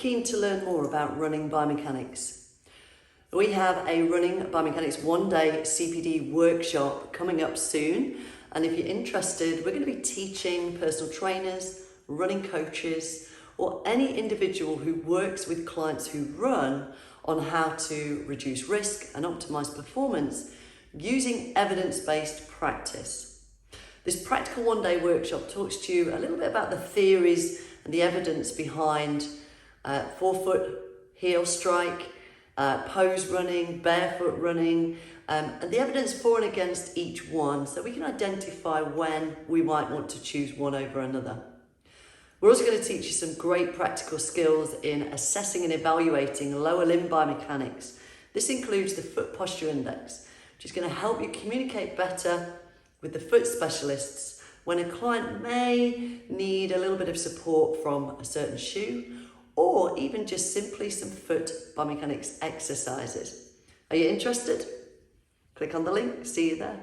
keen to learn more about running biomechanics, we have a Running Biomechanics one-day CPD workshop coming up soon. And if you're interested, we're going to be teaching personal trainers, running coaches, or any individual who works with clients who run on how to reduce risk and optimize performance using evidence-based practice. This practical one-day workshop talks to you a little bit about the theories and the evidence behind forefoot heel strike, pose running, barefoot running, and the evidence for and against each one, so we can identify when we might want to choose one over another. We're also going to teach you some great practical skills in assessing and evaluating lower limb biomechanics. This includes the foot posture index, which is going to help you communicate better with the foot specialists when a client may need a little bit of support from a certain shoe, or even just simply some foot biomechanics exercises. Are you interested? Click on the link, see you there.